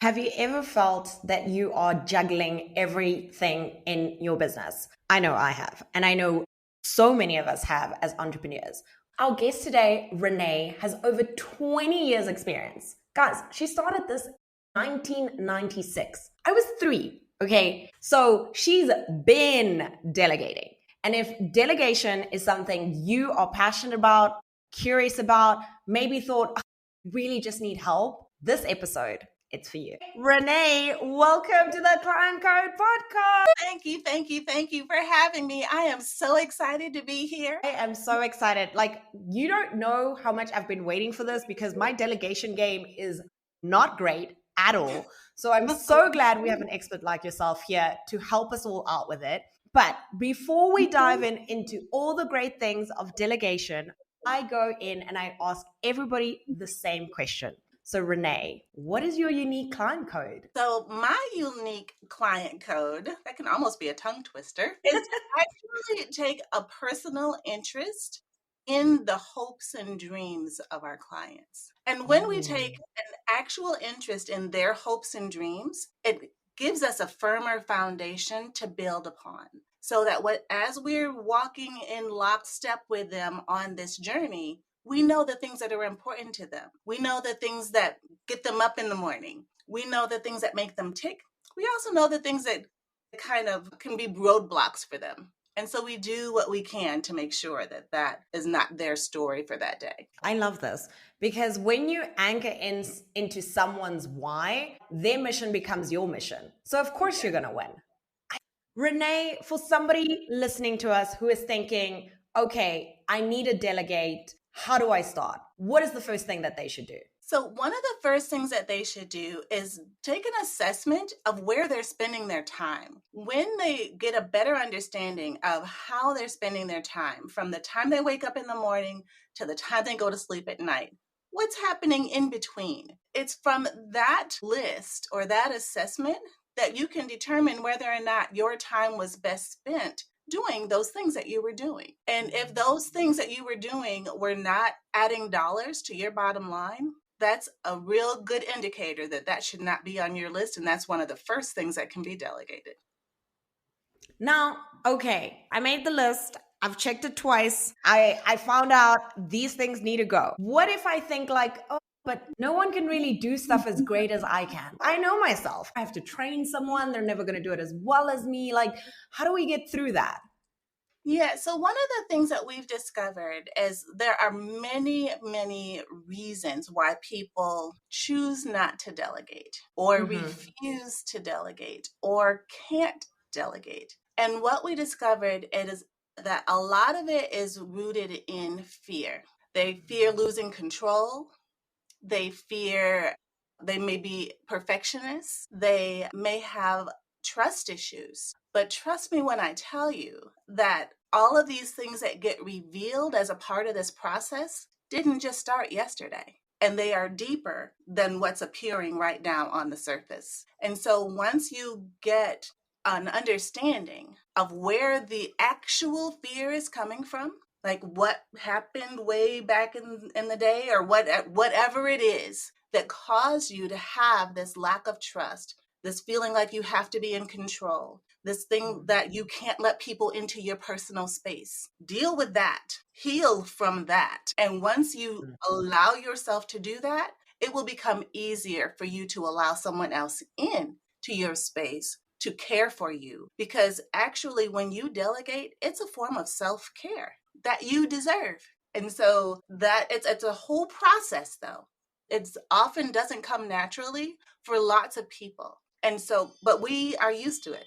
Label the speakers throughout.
Speaker 1: Have you ever felt that you are juggling everything in your business? I know I have, and I know so many of us have as entrepreneurs. Our guest today, Renee, has over 20 years experience. Guys, she started this in 1996. I was 3, okay? So she's been delegating. And if delegation is something you are passionate about, curious about, maybe thought, really just need help, this episode, it's for you. Renee, welcome to the Client Code Podcast.
Speaker 2: Thank you for having me. I am so excited to be here.
Speaker 1: I am so excited. Like, you don't know how much I've been waiting for this because my delegation game is not great at all. So I'm so glad we have an expert like yourself here to help us all out with it. But before we dive into all the great things of delegation, I go in and I ask everybody the same question. So, Renee, what is your unique client code?
Speaker 2: So my unique client code, that can almost be a tongue twister, is I truly take a personal interest in the hopes and dreams of our clients. And when we take an actual interest in their hopes and dreams, it gives us a firmer foundation to build upon. So that as we're walking in lockstep with them on this journey, we know the things that are important to them. We know the things that get them up in the morning. We know the things that make them tick. We also know the things that kind of can be roadblocks for them. And so we do what we can to make sure that that is not their story for that day.
Speaker 1: I love this because when you anchor into someone's why, their mission becomes your mission. So of course you're going to win. Renee, for somebody listening to us who is thinking, okay, I need to delegate. How do I start? What is the first thing that they should do?
Speaker 2: So one of the first things that they should do is take an assessment of where they're spending their time. When they get a better understanding of how they're spending their time, from the time they wake up in the morning to the time they go to sleep at night, what's happening in between? It's from that list or that assessment that you can determine whether or not your time was best spent doing those things that you were doing. And if those things that you were doing were not adding dollars to your bottom line, that's a real good indicator that that should not be on your list. And that's one of the first things that can be delegated.
Speaker 1: Now, okay, I made the list. I've checked it twice. I found out these things need to go. What if I think like, oh, but no one can really do stuff as great as I can? I know myself. I have to train someone. They're never going to do it as well as me. Like, how do we get through that?
Speaker 2: Yeah, so one of the things that we've discovered is there are many, many reasons why people choose not to delegate or refuse to delegate or can't delegate. And what we discovered is that a lot of it is rooted in fear. They fear losing control. They fear they may be perfectionists. They may have trust issues. But trust me when I tell you that all of these things that get revealed as a part of this process didn't just start yesterday. And they are deeper than what's appearing right now on the surface. And so once you get an understanding of where the actual fear is coming from, like what happened way back in the day or whatever it is that caused you to have this lack of trust, this feeling like you have to be in control, this thing that you can't let people into your personal space. Deal with that. Heal from that. And once you allow yourself to do that, it will become easier for you to allow someone else in to your space to care for you. Because actually, when you delegate, it's a form of self-care that you deserve. And so that it's a whole process though. It often doesn't come naturally for lots of people. And so, but we are used to it.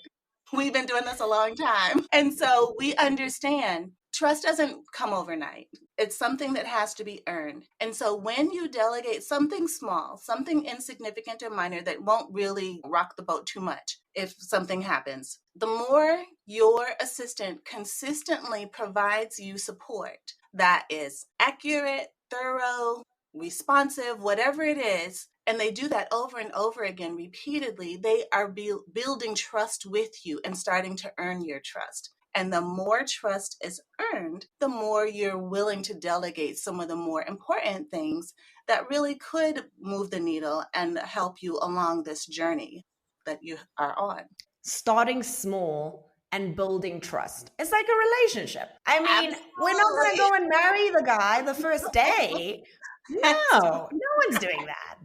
Speaker 2: We've been doing this a long time. And so we understand trust doesn't come overnight. It's something that has to be earned. And so when you delegate something small, something insignificant or minor that won't really rock the boat too much if something happens, the more your assistant consistently provides you support that is accurate, thorough, responsive, whatever it is, and they do that over and over again repeatedly, they are building trust with you and starting to earn your trust. And the more trust is earned, the more you're willing to delegate some of the more important things that really could move the needle and help you along this journey that you are on.
Speaker 1: Starting small and building trust. It's like a relationship. I mean,
Speaker 2: Absolutely.
Speaker 1: we're not going to go and marry the guy the first day. No one's doing that.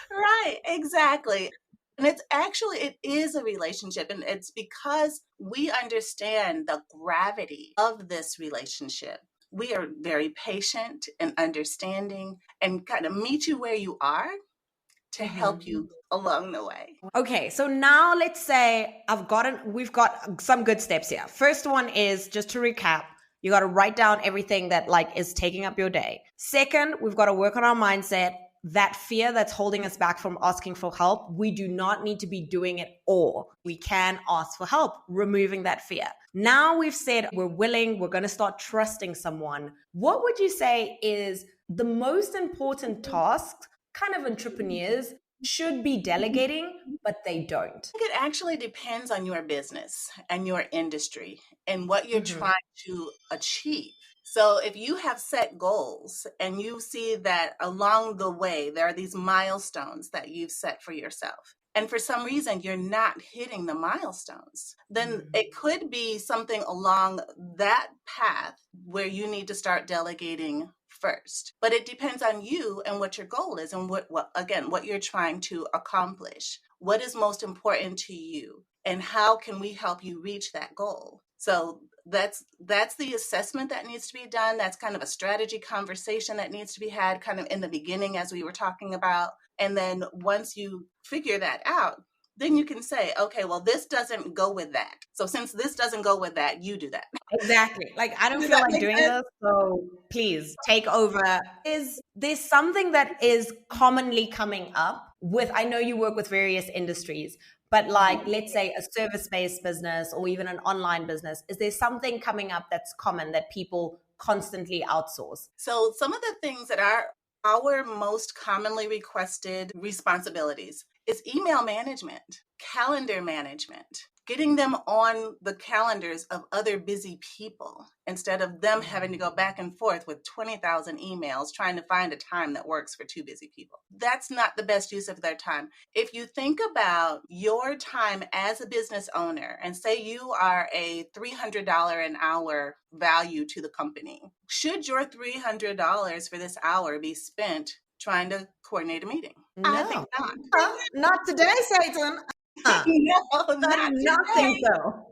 Speaker 2: Right, exactly. And it is a relationship. And it's because we understand the gravity of this relationship. We are very patient and understanding and kind of meet you where you are to help you along the way.
Speaker 1: Okay, so now let's say we've got some good steps here. First one is, just to recap, you got to write down everything that like is taking up your day. Second, we've got to work on our mindset. That fear that's holding us back from asking for help, we do not need to be doing it all. We can ask for help, removing that fear. Now we've said we're willing, we're going to start trusting someone. What would you say is the most important task kind of entrepreneurs should be delegating, but they don't?
Speaker 2: It actually depends on your business and your industry and what you're trying to achieve. So if you have set goals and you see that along the way, there are these milestones that you've set for yourself, and for some reason you're not hitting the milestones, then it could be something along that path where you need to start delegating first. But it depends on you and what your goal is and what you're trying to accomplish. What is most important to you and how can we help you reach that goal? So that's the assessment that needs to be done. That's kind of a strategy conversation that needs to be had kind of in the beginning, as we were talking about. And then once you figure that out, then you can say, okay, well, this doesn't go with that. So since this doesn't go with that, you do that.
Speaker 1: Exactly. Like, I don't feel like doing this, so please take over. There's something that is commonly coming up with, I know you work with various industries, but like, let's say a service-based business or even an online business, is there something coming up that's common that people constantly outsource?
Speaker 2: So some of the things that are our most commonly requested responsibilities is email management, calendar management, getting them on the calendars of other busy people instead of them having to go back and forth with 20,000 emails trying to find a time that works for two busy people. That's not the best use of their time. If you think about your time as a business owner and say you are a $300 an hour value to the company, should your $300 for this hour be spent trying to coordinate a meeting?
Speaker 1: No.
Speaker 2: I think not.
Speaker 1: Not today, Satan.
Speaker 2: No,
Speaker 1: I do not think so.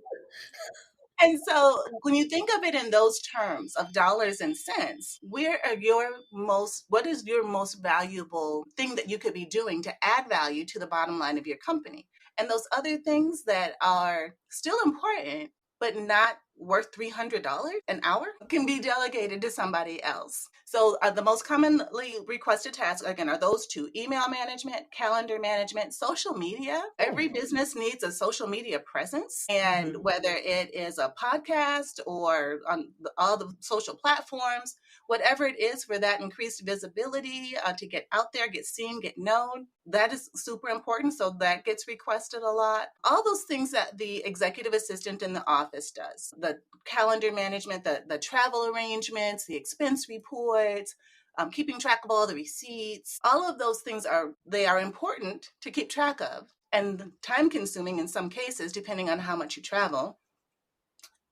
Speaker 2: And so when you think of it in those terms of dollars and cents, what is your most valuable thing that you could be doing to add value to the bottom line of your company? And those other things that are still important, but not worth $300 an hour can be delegated to somebody else. So the most commonly requested tasks, again, are those two: email management, calendar management, social media. Every business needs a social media presence. And whether it is a podcast or on all the social platforms, whatever it is for that increased visibility to get out there, get seen, get known, that is super important. So that gets requested a lot. All those things that the executive assistant in the office does, the calendar management, the travel arrangements, the expense reports, keeping track of all the receipts, all of those things are important to keep track of and time consuming in some cases, depending on how much you travel.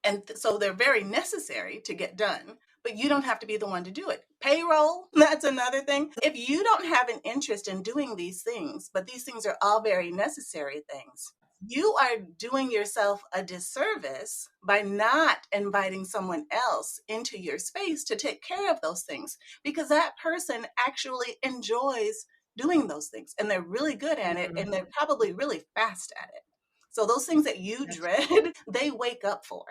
Speaker 2: And so they're very necessary to get done, but you don't have to be the one to do it. Payroll, that's another thing. If you don't have an interest in doing these things, but these things are all very necessary things, you are doing yourself a disservice by not inviting someone else into your space to take care of those things, because that person actually enjoys doing those things and they're really good at it and they're probably really fast at it. So those things that you dread, they wake up for.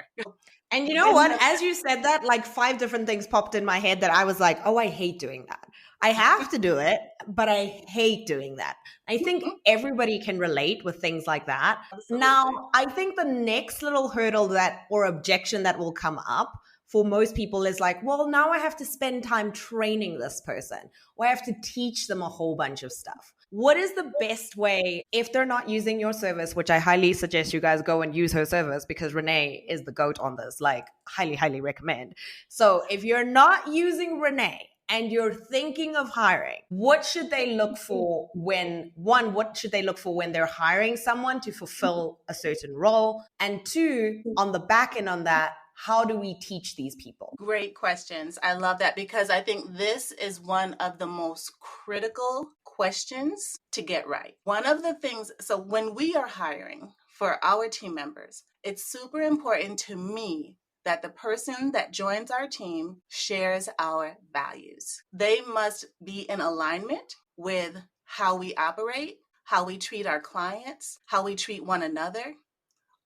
Speaker 1: And you know what? As you said that, like 5 different things popped in my head that I was like, oh, I hate doing that. I have to do it, but I hate doing that. I think everybody can relate with things like that. Absolutely. Now, I think the next little hurdle or objection that will come up for most people is like, well, now I have to spend time training this person, or I have to teach them a whole bunch of stuff. what is the best way if they're not using your service, which I highly suggest you guys go and use her service because Renee is the GOAT on this, like highly, highly recommend. So if you're not using Renee and you're thinking of hiring, what should they look for what should they look for when they're hiring someone to fulfill a certain role? And two, on the back end on that, how do we teach these people?
Speaker 2: Great questions. I love that because I think this is one of the most critical questions to get right. One of the things, so when we are hiring for our team members, it's super important to me that the person that joins our team shares our values. They must be in alignment with how we operate, how we treat our clients, how we treat one another.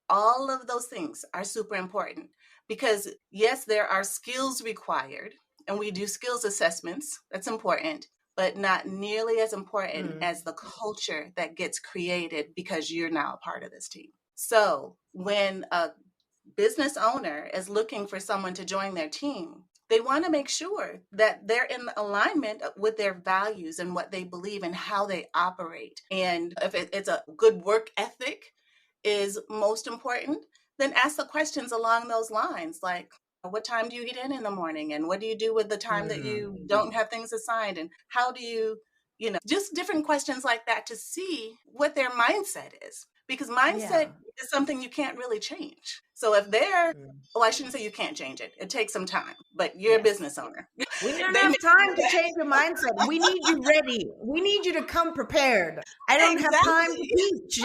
Speaker 2: All of those things are super important because, yes, there are skills required and we do skills assessments. That's important, but not nearly as important as the culture that gets created because you're now a part of this team. So when a business owner is looking for someone to join their team, they want to make sure that they're in alignment with their values and what they believe and how they operate. And if it's a good work ethic is most important, then ask the questions along those lines, like what time do you get in the morning, and what do you do with the time that you don't have things assigned, and how do you just different questions like that to see what their mindset is, because mindset is something you can't really change. So if they're I shouldn't say you can't change it. It takes some time, but you're a business owner.
Speaker 1: We don't have time to change your mindset. We need you ready. We need you to come prepared. I don't have time to teach.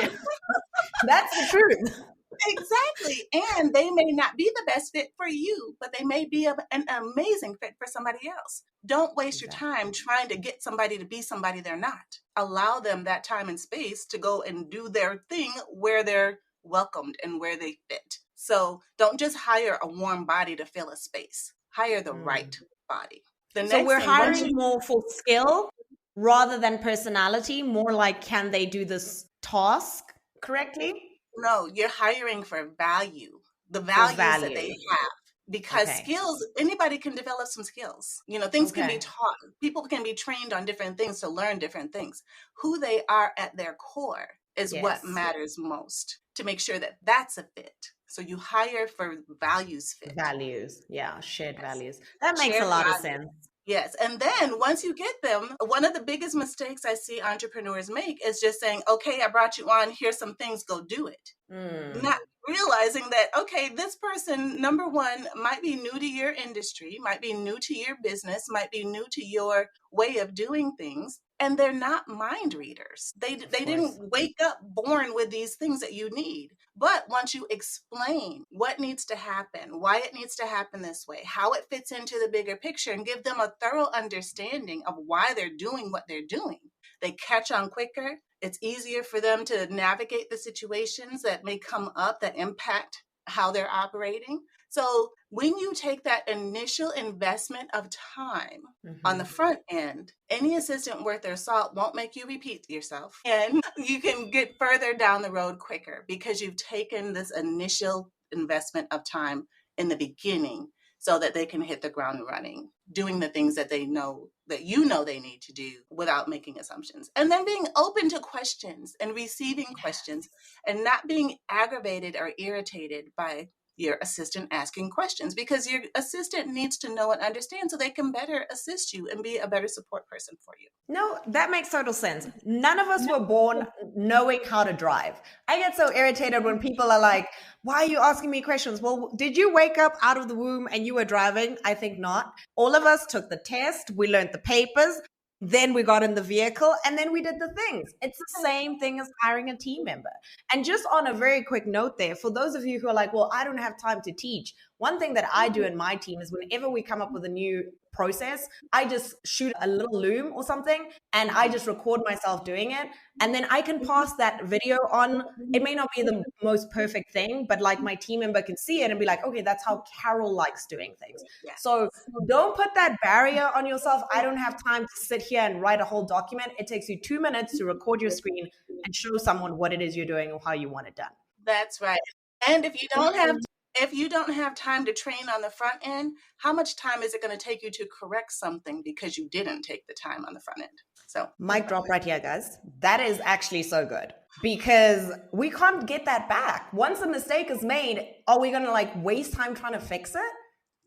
Speaker 1: That's the truth.
Speaker 2: Exactly. And they may not be the best fit for you, but they may be an amazing fit for somebody else. Don't waste your time trying to get somebody to be somebody they're not. Allow them that time and space to go and do their thing where they're welcomed and where they fit. So don't just hire a warm body to fill a space. Hire the right body.
Speaker 1: So we're hiring more for skill rather than personality, more like, can they do this task correctly?
Speaker 2: No, you're hiring for value, the values that they have. Because skills, anybody can develop some skills. Things can be taught. People can be trained on different things to learn different things. Who they are at their core is what matters most, to make sure that that's a fit. So you hire for values fit.
Speaker 1: Values, shared values. That makes a lot of sense.
Speaker 2: Yes. And then once you get them, one of the biggest mistakes I see entrepreneurs make is just saying, okay, I brought you on, here's some things, go do it. Not realizing that, okay, this person, number one, might be new to your industry, might be new to your business, might be new to your way of doing things. And they're not mind readers. They didn't wake up born with these things that you need. But once you explain what needs to happen, why it needs to happen this way, how it fits into the bigger picture, and give them a thorough understanding of why they're doing what they're doing, they catch on quicker. It's easier for them to navigate the situations that may come up that impact how they're operating. So when you take that initial investment of time on the front end, any assistant worth their salt won't make you repeat yourself. And you can get further down the road quicker because you've taken this initial investment of time in the beginning so that they can hit the ground running, doing the things that they know that they need to do without making assumptions. And then being open to questions and receiving questions and not being aggravated or irritated by your assistant asking questions, because your assistant needs to know and understand so they can better assist you and be a better support person for you.
Speaker 1: No, that makes total sense. None of us were born knowing how to drive. I get so irritated when people are like, why are you asking me questions? Well, did you wake up out of the womb and you were driving? I think not. All of us took the test. We learned the papers. Then we got in the vehicle and then we did the things. It's the same thing as hiring a team member. And just on a very quick note there, for those of you who are like, well, I don't have time to teach. One thing that I do in my team is whenever we come up with a new process, I just shoot a little loom or something and I just record myself doing it. And then I can pass that video on. It may not be the most perfect thing, but like my team member can see it and be like, okay, that's how Carol likes doing things. So don't put that barrier on yourself. I don't have time to sit here and write a whole document. It takes you 2 minutes to record your screen and show someone what it is you're doing or how you want it done.
Speaker 2: That's right. And if you don't have if you don't have time to train on the front end, how much time is it going to take you to correct something because you didn't take the time on the front end? So,
Speaker 1: mic drop right here, guys. That is actually so good because we can't get that back. Once a mistake is made, are we going to like waste time trying to fix it?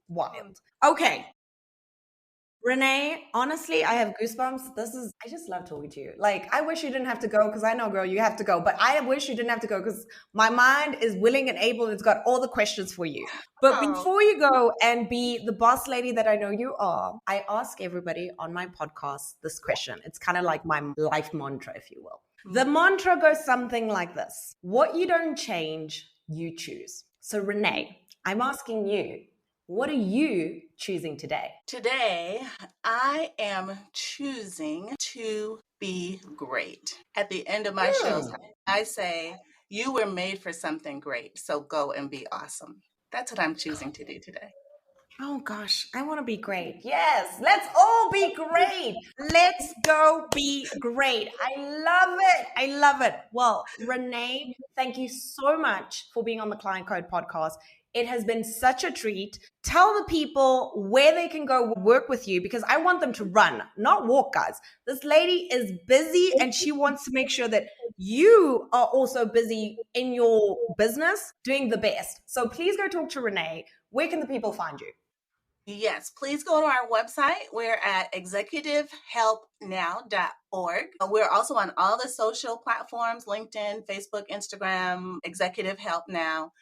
Speaker 1: Wild. Okay. Renee, honestly, I have goosebumps. I just love talking to you. Like, I wish you didn't have to go because I know, girl, you have to go. But I wish you didn't have to go because my mind is willing and able. It's got all the questions for you. But before you go and be the boss lady that I know you are, I ask everybody on my podcast this question. It's kind of like my life mantra, if you will. The mantra goes something like this: what you don't change, you choose. So, Renee, I'm asking you, what are you choosing today?
Speaker 2: Today, I am choosing to be great. At the end of my shows, I say, you were made for something great, so go and be awesome. That's what I'm choosing to do today.
Speaker 1: Oh gosh, I want to be great. Yes, let's all be great. Let's go be great. I love it. I love it. Well, Renee, thank you so much for being on the Client Code podcast. It has been such a treat. Tell the people where they can go work with you because I want them to run, not walk, guys. This lady is busy and she wants to make sure that you are also busy in your business doing the best. So please go talk to Renee. Where can the people find you?
Speaker 2: Yes, please go to our website. We're at executivehelpnow.org. We're also on all the social platforms, LinkedIn, Facebook, Instagram, Executive Help Now,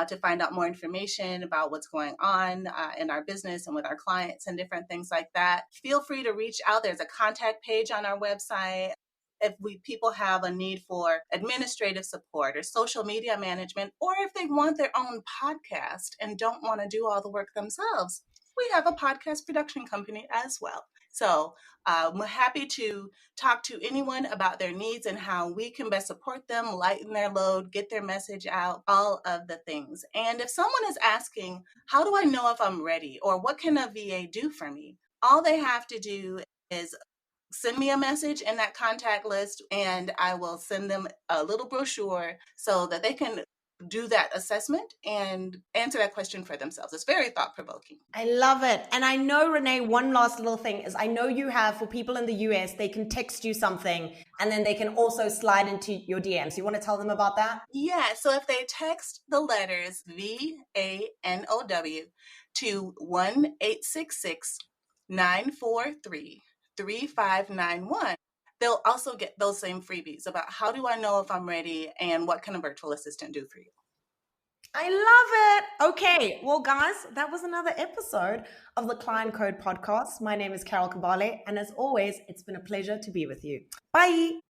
Speaker 2: to find out more information about what's going on in our business and with our clients and different things like that. Feel free to reach out. There's a contact page on our website. If people have a need for administrative support or social media management, or if they want their own podcast and don't want to do all the work themselves, we have a podcast production company as well. So we're happy to talk to anyone about their needs and how we can best support them, lighten their load, get their message out, all of the things. And if someone is asking, how do I know if I'm ready or what can a VA do for me? All they have to do is send me a message in that contact list and I will send them a little brochure so that they can do that assessment and answer that question for themselves. It's very thought-provoking.
Speaker 1: I love it. And I know, Renee, one last little thing is I know you have, for people in the US, they can text you something and then they can also slide into your DMs. You want to tell them about that?
Speaker 2: Yeah. So if they text the letters VANOW to 1-866-943-3591, they'll also get those same freebies about how do I know if I'm ready and what can a virtual assistant do for you.
Speaker 1: I love it. Okay. Well, guys, that was another episode of the Client Code podcast. My name is Carol Kabale. And as always, it's been a pleasure to be with you. Bye.